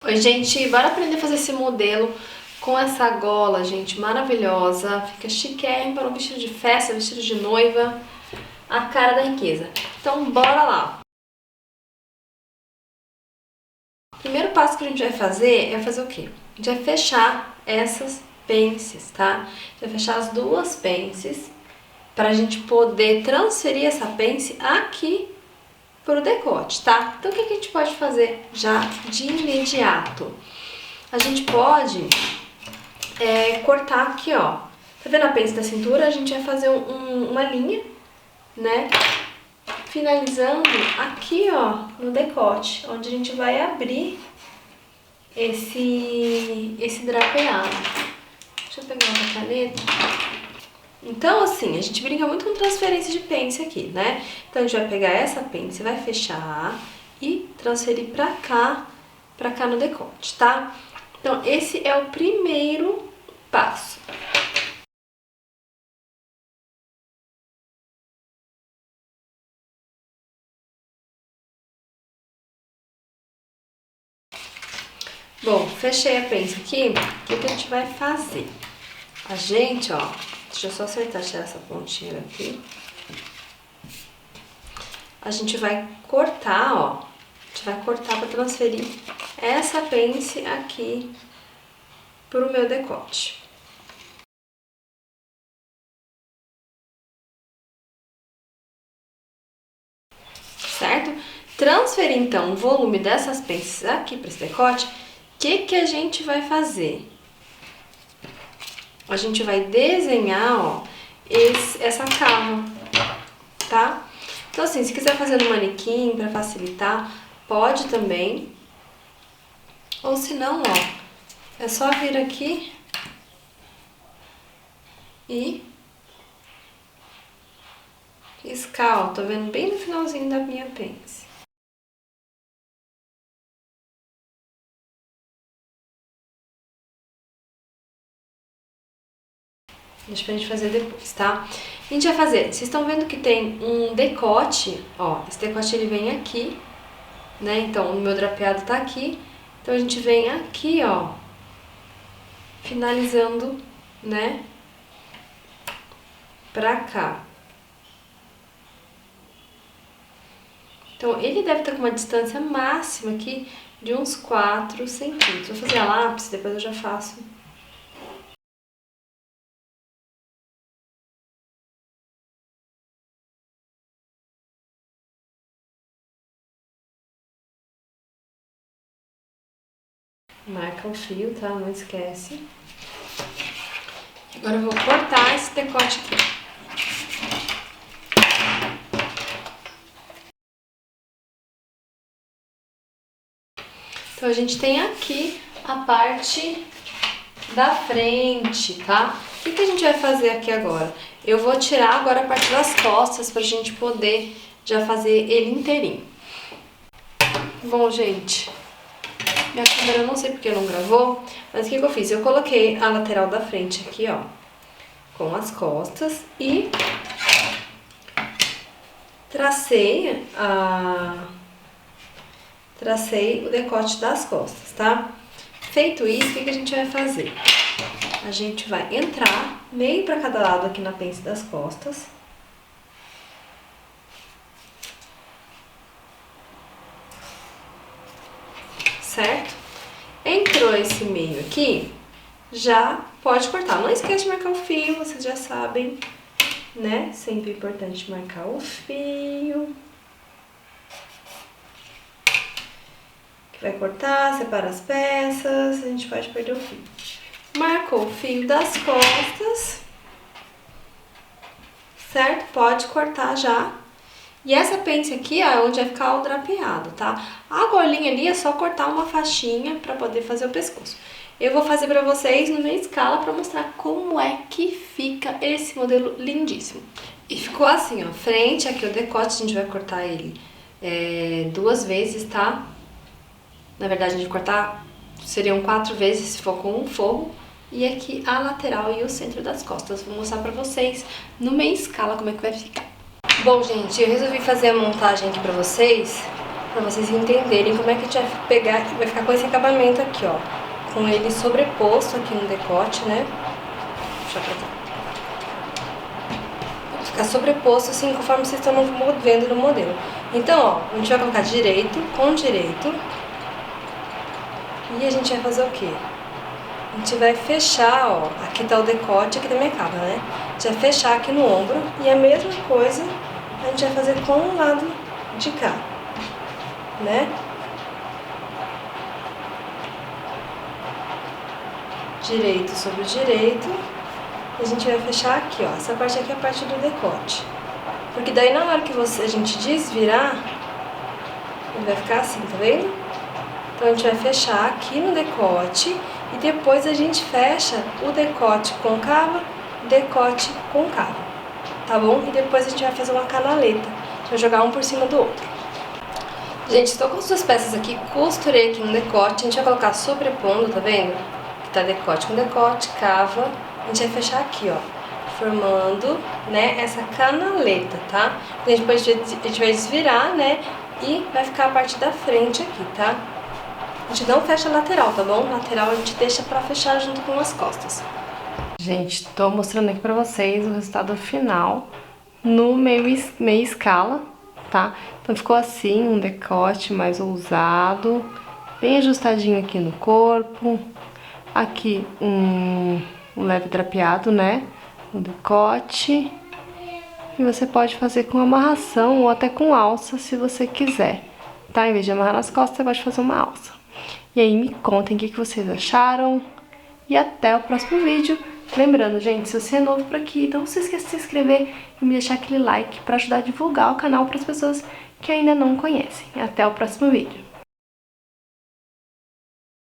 Oi, gente, bora aprender a fazer esse modelo com essa gola, gente, maravilhosa. Fica chiquérrimo para um vestido de festa, vestido de noiva, a cara da riqueza. Então, bora lá. O primeiro passo que a gente vai fazer é fazer o quê? A gente vai fechar essas pences, tá? A gente vai fechar as duas pences para a gente poder transferir essa pence aqui pro decote, tá? Então, o que a gente pode fazer já de imediato? A gente pode cortar aqui, ó. Tá vendo a pence da cintura? A gente vai fazer uma linha, né? Finalizando aqui, ó, no decote, onde a gente vai abrir esse drapeado. Deixa eu pegar uma caneta. Então, assim, a gente brinca muito com transferência de pence aqui, né? Então, a gente vai pegar essa pence, vai fechar e transferir pra cá no decote, tá? Então, esse é o primeiro passo. Bom, fechei a pence aqui. O que a gente vai fazer? A gente, ó, deixa eu só acertar, tirar essa pontinha aqui. A gente vai cortar, ó. A gente vai cortar para transferir essa pence aqui pro meu decote. Certo? Transferir, então, o volume dessas pences aqui para esse decote, o que a gente vai fazer? A gente vai desenhar, ó, essa cava, tá? Então, assim, se quiser fazer no manequim para facilitar, pode também. Ou se não, ó, é só vir aqui e riscar, ó. Tô vendo bem no finalzinho da minha pence. Deixa pra gente fazer depois, tá? A gente vai fazer, vocês estão vendo que tem um decote, ó, esse decote ele vem aqui, né? Então, o meu drapeado tá aqui, então a gente vem aqui, ó, finalizando, né, pra cá. Então, ele deve estar com uma distância máxima aqui de uns 4 centímetros. Vou fazer a lápis, depois eu já faço. Marca o fio, tá? Não esquece. Agora eu vou cortar esse decote aqui. Então, a gente tem aqui a parte da frente, tá? O que a gente vai fazer aqui agora? Eu vou tirar agora a parte das costas pra gente poder já fazer ele inteirinho. Bom, gente, minha câmera eu não sei porque não gravou, mas o que eu fiz? Eu coloquei a lateral da frente aqui, ó, com as costas e tracei o decote das costas, tá? Feito isso, o que a gente vai fazer? A gente vai entrar meio para cada lado aqui na pence das costas. Certo? Entrou esse meio aqui, já pode cortar. Não esquece de marcar o fio, vocês já sabem, né? Sempre é importante marcar o fio. Vai cortar, separa as peças, a gente pode perder o fio. Marcou o fio das costas, certo? Pode cortar já. E essa pence aqui, ó, é onde vai ficar o drapeado, tá? A golinha ali é só cortar uma faixinha pra poder fazer o pescoço. Eu vou fazer pra vocês no meia escala pra mostrar como é que fica esse modelo lindíssimo. E ficou assim, ó, frente aqui o decote, a gente vai cortar ele 2 vezes, tá? Na verdade, a gente vai cortar, seriam 4 vezes se for com um forro. E aqui a lateral e o centro das costas. Vou mostrar pra vocês no meia escala como é que vai ficar. Bom, gente, eu resolvi fazer a montagem aqui pra vocês pra vocês entenderem como é que a gente vai pegar, vai ficar com esse acabamento aqui, ó. Com ele sobreposto aqui no decote, né? Deixa eu pra cá. Vai ficar sobreposto assim, conforme vocês estão vendo no modelo. Então, ó, a gente vai colocar direito com direito. E a gente vai fazer o quê? A gente vai fechar, ó, aqui tá o decote, aqui também acaba, né? A gente vai fechar aqui no ombro e a mesma coisa a gente vai fazer com o lado de cá, né? Direito sobre direito. E a gente vai fechar aqui, ó. Essa parte aqui é a parte do decote. Porque daí na hora que a gente desvirar, ele vai ficar assim, tá vendo? Então a gente vai fechar aqui no decote e depois a gente fecha o decote côncavo, decote côncavo, tá bom? E depois a gente vai fazer uma canaleta, a gente vai jogar um por cima do outro. Gente, estou com as duas peças aqui, costurei aqui no decote, a gente vai colocar sobrepondo, tá vendo? Que tá decote com decote, cava, a gente vai fechar aqui, ó, formando, né, essa canaleta, tá? E depois a gente vai desvirar, né, e vai ficar a parte da frente aqui, tá? A gente não fecha a lateral, tá bom? Lateral a gente deixa pra fechar junto com as costas. Gente, tô mostrando aqui pra vocês o resultado final no meio escala, tá? Então ficou assim, um decote mais ousado, bem ajustadinho aqui no corpo. Aqui um leve drapeado, né? No decote. E você pode fazer com amarração ou até com alça, se você quiser, tá? Em vez de amarrar nas costas, você pode fazer uma alça. E aí me contem o que vocês acharam. E até o próximo vídeo. Lembrando, gente, se você é novo por aqui, então não se esqueça de se inscrever e me deixar aquele like para ajudar a divulgar o canal para as pessoas que ainda não conhecem. Até o próximo vídeo.